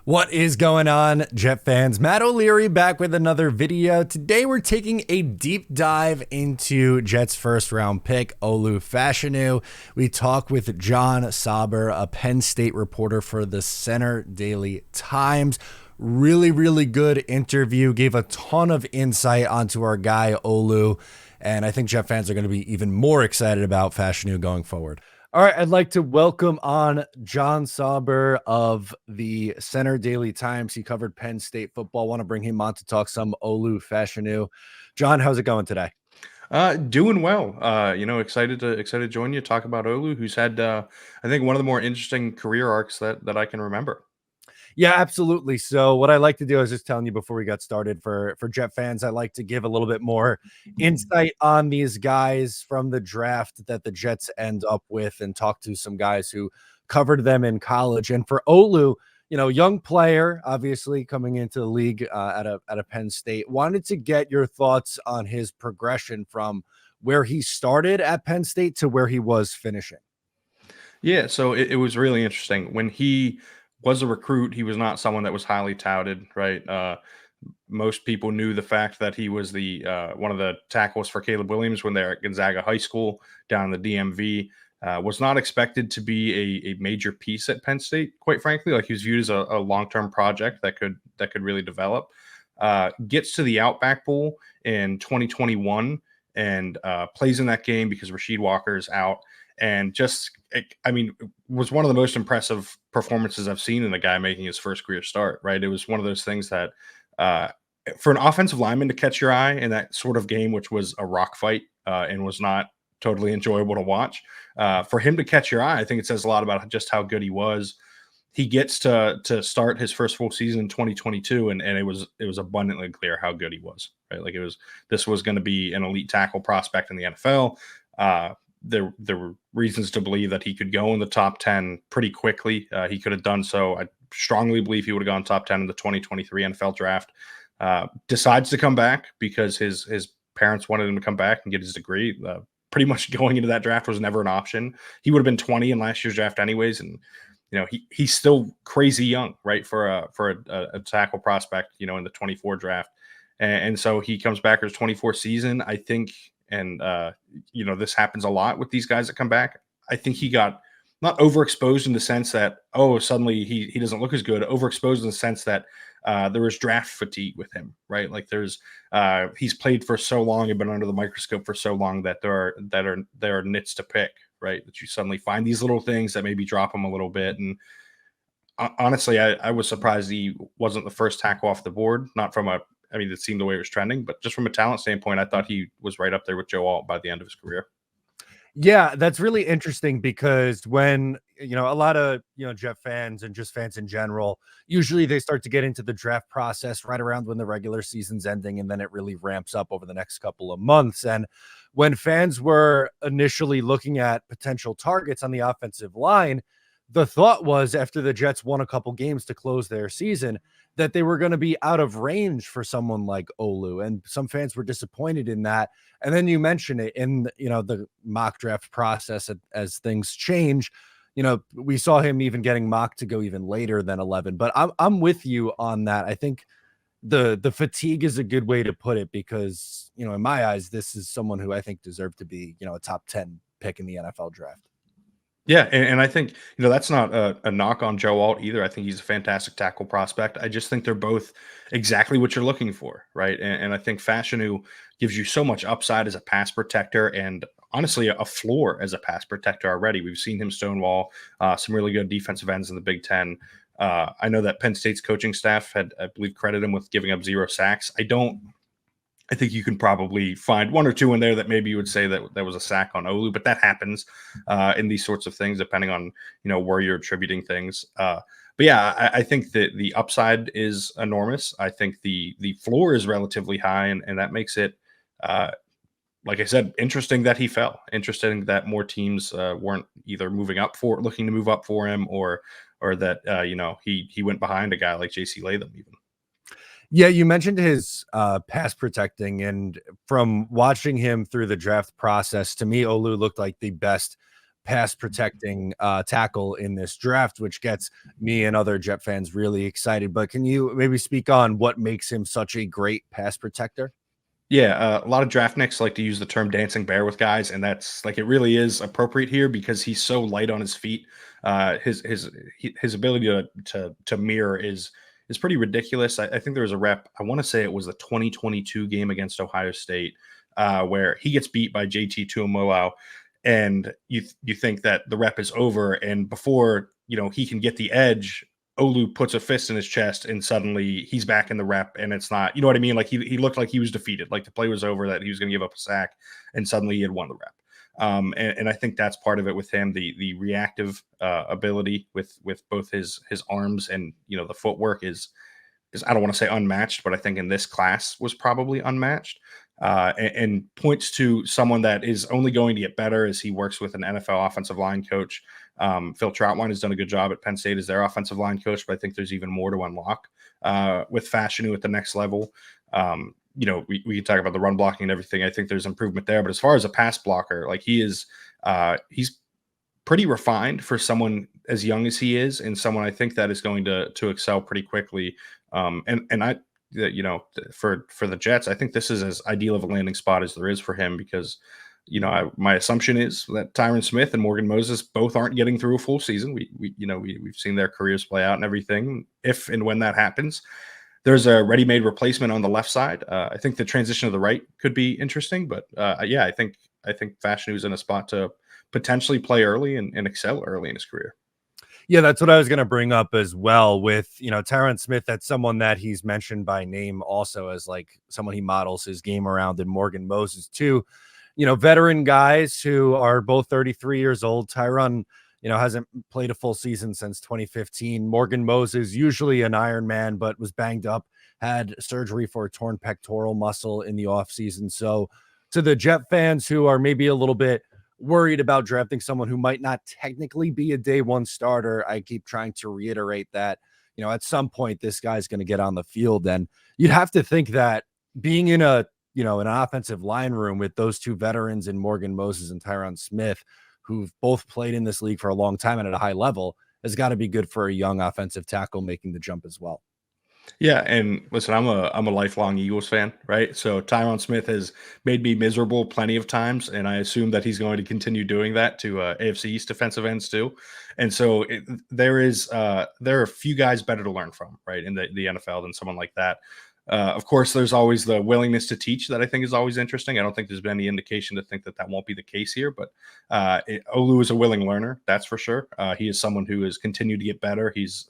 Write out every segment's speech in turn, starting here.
What is going on, Jet fans? Matt O'Leary back with another video. Today we're taking a deep dive into Jets' first round pick, Olu Fashanu. We talk with Jon Sauber, a Penn State reporter for the Center Daily Times. Really good interview. Gave a ton of insight onto our guy, Olu. And I think Jet fans are going to be even more excited about Fashanu going forward. All right, I'd like to welcome on Jon Sauber of the Center Daily Times. He covered Penn State football. Want to bring him on to talk some Olu Fashanu. Jon, how's it going today? Doing well. Excited to join you, talk about Olu, who's had I think one of the more interesting career arcs that I can remember. Yeah, absolutely. So what I like to do is just telling you before we got started for Jet fans, I like to give a little bit more insight on these guys from the draft that the Jets end up with and talk to some guys who covered them in college. And for Olu, young player, obviously coming into the league at a Penn State, wanted to get your thoughts on his progression from where he started at Penn State to where he was finishing. Yeah, so it was really interesting. When he was a recruit, he was not someone that was highly touted, right? Most people knew the fact that he was the one of the tackles for Caleb Williams when they're at Gonzaga High School down in the DMV. Was not expected to be a major piece at Penn State, quite frankly. Like, he was viewed as a long-term project that could really develop. Gets to the Outback Bowl in 2021 and plays in that game because Rasheed Walker is out. And was one of the most impressive performances I've seen in a guy making his first career start, right? It was one of those things that for an offensive lineman to catch your eye in that sort of game, which was a rock fight and was not totally enjoyable to watch, for him to catch your eye, I think it says a lot about just how good he was. He gets to start his first full season in 2022, and it was abundantly clear how good he was, right? Like, this was going to be an elite tackle prospect in the NFL. There were reasons to believe that he could go in the top 10 pretty quickly. He could have done so. I strongly believe he would have gone top 10 in the 2023 NFL draft. Decides to come back because his parents wanted him to come back and get his degree. Pretty much going into that draft was never an option. He would have been 20 in last year's draft anyways, and he's still crazy young, right, for a tackle prospect, in the 24 draft. And so he comes back for his 24 season, I think. And, this happens a lot with these guys that come back. I think he got not overexposed in the sense that, suddenly he doesn't look as good, overexposed in the sense that there was draft fatigue with him, right? Like, he's played for so long and been under the microscope for so long that there are nits to pick, right? That you suddenly find these little things that maybe drop him a little bit. And honestly, I was surprised he wasn't the first tackle off the board, not from it seemed the way it was trending, but just from a talent standpoint, I thought he was right up there with Joe Alt by the end of his career. Yeah, that's really interesting because when, a lot of, Jet fans and just fans in general, usually they start to get into the draft process right around when the regular season's ending, and then it really ramps up over the next couple of months. And when fans were initially looking at potential targets on the offensive line, the thought was, after the Jets won a couple games to close their season, that they were going to be out of range for someone like Olu. And some fans were disappointed in that. And then you mention it in, the mock draft process as things change. We saw him even getting mocked to go even later than 11. But I'm with you on that. I think the fatigue is a good way to put it because, in my eyes, this is someone who I think deserved to be, a top 10 pick in the NFL draft. Yeah, and I think, that's not a knock on Joe Alt either. I think he's a fantastic tackle prospect. I just think they're both exactly what you're looking for, right? And I think Fashanu gives you so much upside as a pass protector and honestly a floor as a pass protector already. We've seen him stonewall some really good defensive ends in the Big Ten. I know that Penn State's coaching staff had, I believe, credited him with giving up 0 sacks. I think you can probably find one or two in there that maybe you would say that was a sack on Olu, but that happens in these sorts of things, depending on, where you're attributing things. But yeah, I think that the upside is enormous. I think the floor is relatively high, and that makes it, like I said, interesting that he fell. Interesting that more teams weren't either looking to move up for him, or that he went behind a guy like J.C. Latham even. Yeah, you mentioned his pass protecting, and from watching him through the draft process, to me, Olu looked like the best pass protecting tackle in this draft, which gets me and other Jet fans really excited. But can you maybe speak on what makes him such a great pass protector? Yeah, a lot of draft nicks like to use the term "dancing bear" with guys, and that's like it really is appropriate here because he's so light on his feet. His ability to mirror is pretty ridiculous. I think there was a rep. I want to say it was the 2022 game against Ohio State, where he gets beat by JT Tuimoloau, and you think that the rep is over, and before he can get the edge, Olu puts a fist in his chest and suddenly he's back in the rep and it's not, you know what I mean? Like he looked like he was defeated, like the play was over, that he was going to give up a sack and suddenly he had won the rep. And I think that's part of it with him, the reactive ability with both his arms and, the footwork is I don't want to say unmatched, but I think in this class was probably unmatched. And points to someone that is only going to get better as he works with an NFL offensive line coach. Phil Troutwine has done a good job at Penn State as their offensive line coach, but I think there's even more to unlock with Fashanu at the next level. We can talk about the run blocking and everything. I think there's improvement there, but as far as a pass blocker, like he's pretty refined for someone as young as he is, and someone I think that is going to excel pretty quickly. For the Jets, I think this is as ideal of a landing spot as there is for him because, my assumption is that Tyron Smith and Morgan Moses both aren't getting through a full season. We've seen their careers play out and everything. If and when that happens, there's a ready-made replacement on the left side. I think the transition to the right could be interesting, but I think Fashanu's in a spot to potentially play early and excel early in his career. Yeah, that's what I was going to bring up as well with, Tyron Smith. That's someone that he's mentioned by name also as like someone he models his game around, and Morgan Moses too, veteran guys who are both 33 years old. Tyron, hasn't played a full season since 2015. Morgan Moses, usually an Iron Man, but was banged up, had surgery for a torn pectoral muscle in the offseason. So to the Jet fans who are maybe a little bit worried about drafting someone who might not technically be a day one starter, I keep trying to reiterate that, at some point this guy's going to get on the field. And you'd have to think that being in an offensive line room with those two veterans in Morgan Moses and Tyron Smith, who've both played in this league for a long time and at a high level, has got to be good for a young offensive tackle making the jump as well. Yeah, and listen, I'm a lifelong Eagles fan, right? So Tyron Smith has made me miserable plenty of times, and I assume that he's going to continue doing that to AFC East defensive ends too. And so there are a few guys better to learn from, right, in the NFL than someone like that. Of course, there's always the willingness to teach that I think is always interesting. I don't think there's been any indication to think that won't be the case here, but Olu is a willing learner, that's for sure. He is someone who has continued to get better. He's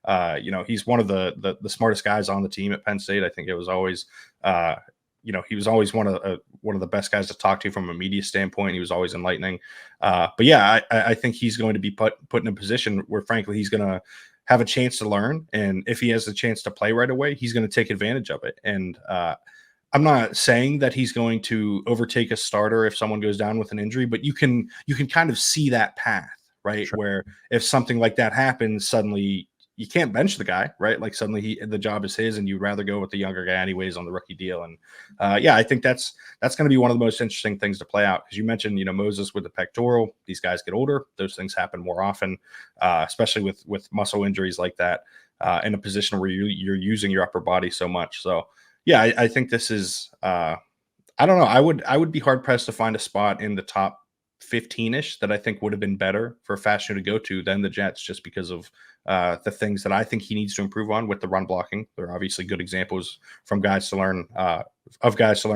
one of the smartest guys on the team at Penn State. I think it was always, he was always one of the best guys to talk to from a media standpoint. He was always enlightening. But yeah, I think he's going to be put in a position where, frankly, he's going to have a chance to learn. And if he has the chance to play right away, he's going to take advantage of it. And I'm not saying that he's going to overtake a starter if someone goes down with an injury, but you can kind of see that path, right? Sure. Where if something like that happens, suddenly you can't bench the guy, right? Like suddenly the job is his, and you'd rather go with the younger guy anyways on the rookie deal. And I think that's going to be one of the most interesting things to play out, because you mentioned, Moses with the pectoral. These guys get older; those things happen more often, especially with muscle injuries like that, in a position where you're using your upper body so much. So yeah, I think this is. I don't know. I would be hard pressed to find a spot in the top 15-ish that I think would have been better for Fashanu to go to than the Jets, just because of the things that I think he needs to improve on with the run blocking. There are obviously good examples from guys to learn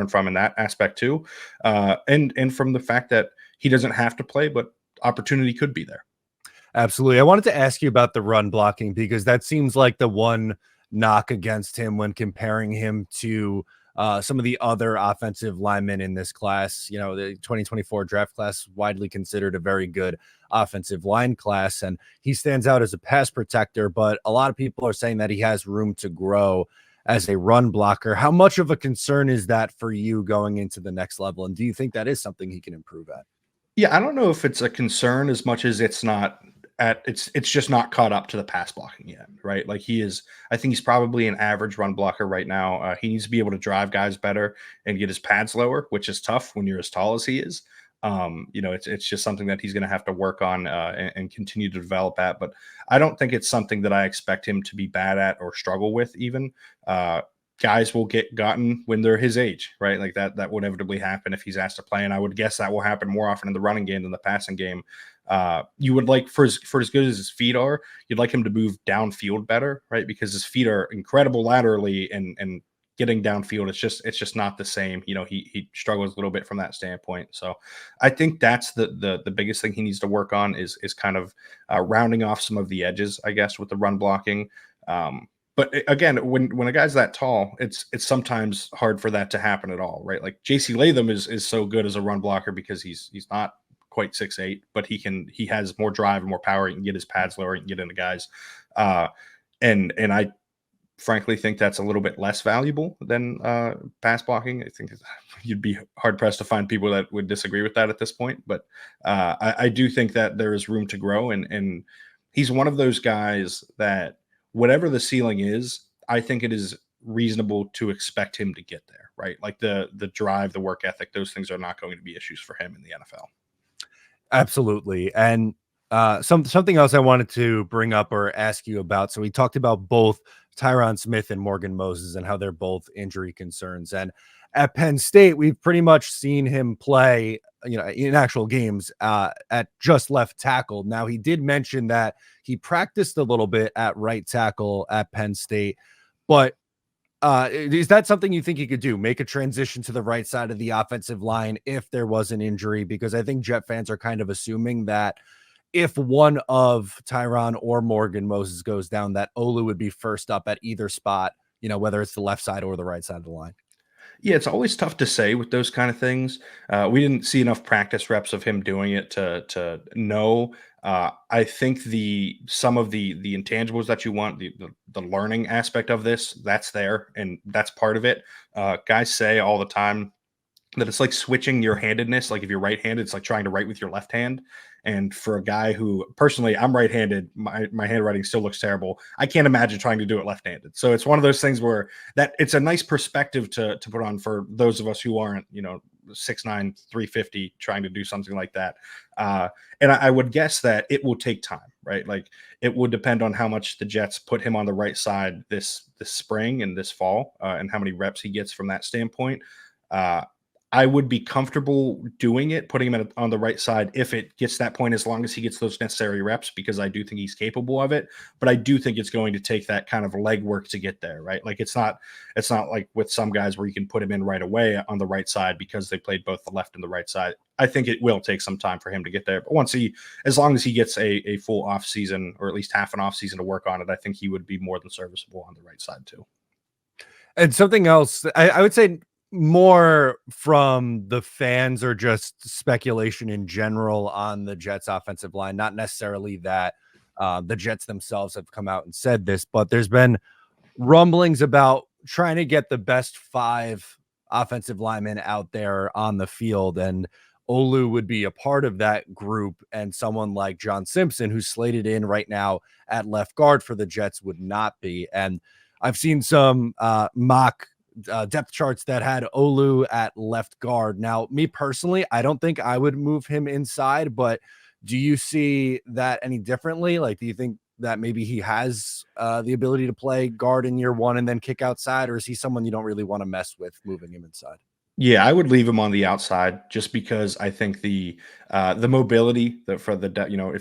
from in that aspect too, and from the fact that he doesn't have to play, but opportunity could be there. Absolutely. I wanted to ask you about the run blocking, because that seems like the one knock against him when comparing him to some of the other offensive linemen in this class. The 2024 draft class, widely considered a very good offensive line class, and he stands out as a pass protector, but a lot of people are saying that he has room to grow as a run blocker. How much of a concern is that for you going into the next level? And do you think that is something he can improve at? Yeah, I don't know if it's a concern as much as it's just not caught up to the pass blocking yet, right? Like I think he's probably an average run blocker right now. He needs to be able to drive guys better and get his pads lower, which is tough when you're as tall as he is. It's just something that he's going to have to work on and continue to develop at. But I don't think it's something that I expect him to be bad at or struggle with even. Guys will get gotten when they're his age, right? Like that will inevitably happen if he's asked to play. And I would guess that will happen more often in the running game than the passing game. You would like for as good as his feet are, you'd like him to move downfield better, right? Because his feet are incredible laterally and getting downfield, it's just not the same. He struggles a little bit from that standpoint. So I think that's the biggest thing he needs to work on is kind of rounding off some of the edges, I guess, with the run blocking. But again, when a guy's that tall, it's sometimes hard for that to happen at all, right? Like JC Latham is so good as a run blocker because he's not quite 6'8", but he has more drive and more power. He can get his pads lower, he can get into guys. And I frankly think that's a little bit less valuable than pass blocking. I think you'd be hard pressed to find people that would disagree with that at this point. But I do think that there is room to grow, and he's one of those guys that whatever the ceiling is, I think it is reasonable to expect him to get there, right? Like the drive, the work ethic, those things are not going to be issues for him in the NFL. Absolutely. And something else I wanted to bring up or ask you about. So we talked about both Tyron Smith and Morgan Moses and how they're both injury concerns. And at Penn State, we've pretty much seen him play, in actual games at just left tackle. Now, he did mention that he practiced a little bit at right tackle at Penn State, but is that something you think he could do? Make a transition to the right side of the offensive line if there was an injury? Because I think Jet fans are kind of assuming that if one of Tyron or Morgan Moses goes down, that Olu would be first up at either spot, whether it's the left side or the right side of the line. Yeah, it's always tough to say with those kind of things. We didn't see enough practice reps of him doing it to know. I think some of the intangibles that you want, the learning aspect of this, that's there, and that's part of it. Guys say all the time that it's like switching your handedness. Like if you're right-handed, it's like trying to write with your left hand. And for a guy who personally, I'm right-handed, my handwriting still looks terrible. I can't imagine trying to do it left-handed. So it's one of those things where that it's a nice perspective to put on for those of us who aren't, 6'9", 350, trying to do something like that. And I would guess that it will take time, right? Like it would depend on how much the Jets put him on the right side this spring and this fall, and how many reps he gets from that standpoint. I would be comfortable doing it, putting him on the right side if it gets to that point, as long as he gets those necessary reps, because I do think he's capable of it. But I do think it's going to take that kind of legwork to get there, right? Like it's not like with some guys where you can put him in right away on the right side because they played both the left and the right side. I think it will take some time for him to get there. But as long as he gets a full off season, or at least half an off season to work on it, I think he would be more than serviceable on the right side too. And something else, I would say, more from the fans or just speculation in general on the Jets offensive line, not necessarily that the Jets themselves have come out and said this, but there's been rumblings about trying to get the best 5 offensive linemen out there on the field, and Olu would be a part of that group, and someone like John Simpson, who's slated in right now at left guard for the Jets, would not be. And I've seen some mock depth charts that had Olu at left guard. Now, me personally, I don't think I would move him inside, but do you see that any differently? Like, do you think that maybe he has the ability to play guard in year one and then kick outside, or is he someone you don't really want to mess with moving him inside? Yeah, I would leave him on the outside just because I think the mobility if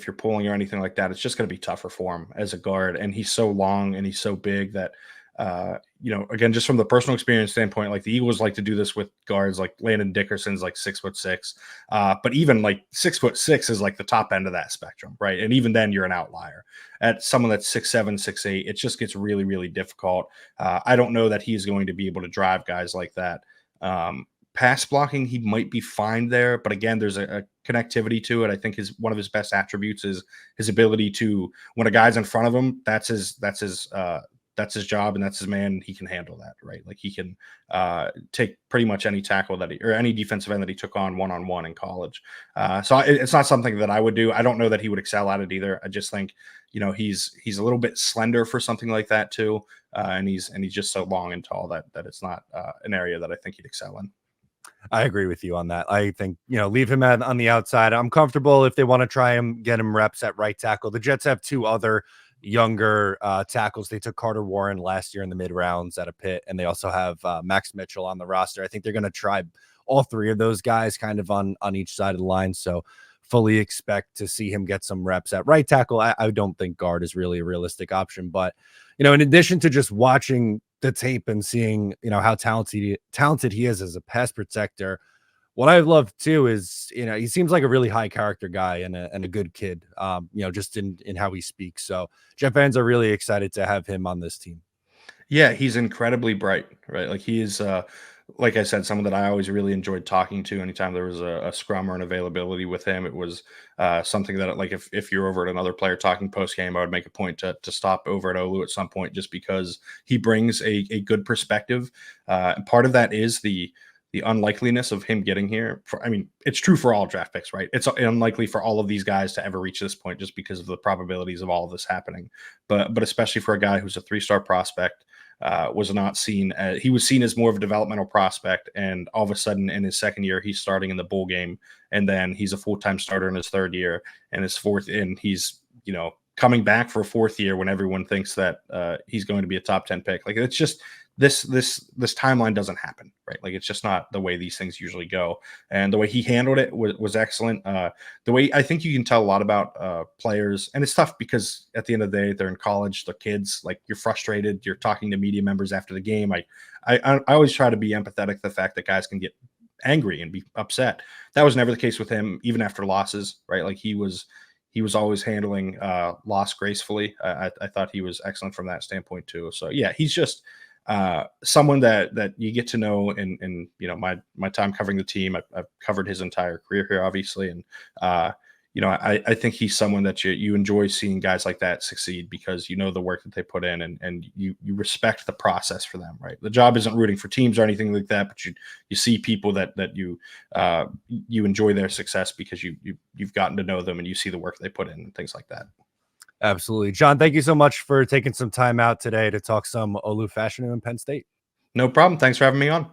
you're pulling or anything like that, it's just going to be tougher for him as a guard. And he's so long and he's so big that again, just from the personal experience standpoint, like the Eagles like to do this with guards, like Landon Dickerson's like 6'6", but even like 6'6" is like the top end of that spectrum, right? And even then, you're an outlier. At someone that's 6'7", 6'8", it just gets really, really difficult. I don't know that he's going to be able to drive guys like that. Pass blocking, he might be fine there, but again, there's a connectivity to it. I think one of his best attributes is his ability to, when a guy's in front of him, that's his job and that's his man. He can handle that, right? Like he can take pretty much any tackle or any defensive end that he took on one-on-one in college. So it's not something that I would do. I don't know that he would excel at it either. I just think, he's a little bit slender for something like that too. And he's just so long and tall that it's not an area that I think he'd excel in. I agree with you on that. I think, leave him on the outside. I'm comfortable if they want to try him, get him reps at right tackle. The Jets have two other younger tackles. They took Carter Warren last year in the mid rounds at a Pitt, and they also have Max Mitchell on the roster. I think they're going to try all three of those guys kind of on each side of the line. So fully expect to see him get some reps at right tackle. I don't think guard is really a realistic option, but in addition to just watching the tape and seeing, how talented he is as a pass protector, what I love too is, he seems like a really high character guy and a good kid, just in how he speaks. So Jet fans are really excited to have him on this team. Yeah, he's incredibly bright, right? Like he is, like I said, someone that I always really enjoyed talking to. Anytime there was a scrum or an availability with him, it was something that, like, if you're over at another player talking post game, I would make a point to stop over at Olu at some point, just because he brings a good perspective. And part of that is the unlikeliness of him getting here. I mean, it's true for all draft picks, right? It's unlikely for all of these guys to ever reach this point just because of the probabilities of all of this happening. But especially for a guy who's a 3-star prospect, was not seen as, he was seen as more of a developmental prospect, and all of a sudden in his second year he's starting in the bowl game, and then he's a full-time starter in his third year, and his fourth, and he's coming back for a fourth year when everyone thinks that he's going to be a top 10 pick. Like, it's just this timeline doesn't happen, right? Like, it's just not the way these things usually go. And the way he handled it was excellent. The way, I think you can tell a lot about players, and it's tough because at the end of the day, they're in college, they're kids. Like, you're frustrated, you're talking to media members after the game. I always try to be empathetic to the fact that guys can get angry and be upset. That was never the case with him, even after losses, right? Like, he was always handling loss gracefully. I thought he was excellent from that standpoint too. So yeah, he's just someone that you get to know in my time covering the team. I've covered his entire career here, obviously, and I think he's someone that you enjoy seeing guys like that succeed, because the work that they put in, and you respect the process for them, right? The job isn't rooting for teams or anything like that, but you see people that you enjoy their success because you've gotten to know them and you see the work they put in and things like that. Absolutely. John, thank you so much for taking some time out today to talk some Olu Fashanu in Penn State. No problem. Thanks for having me on.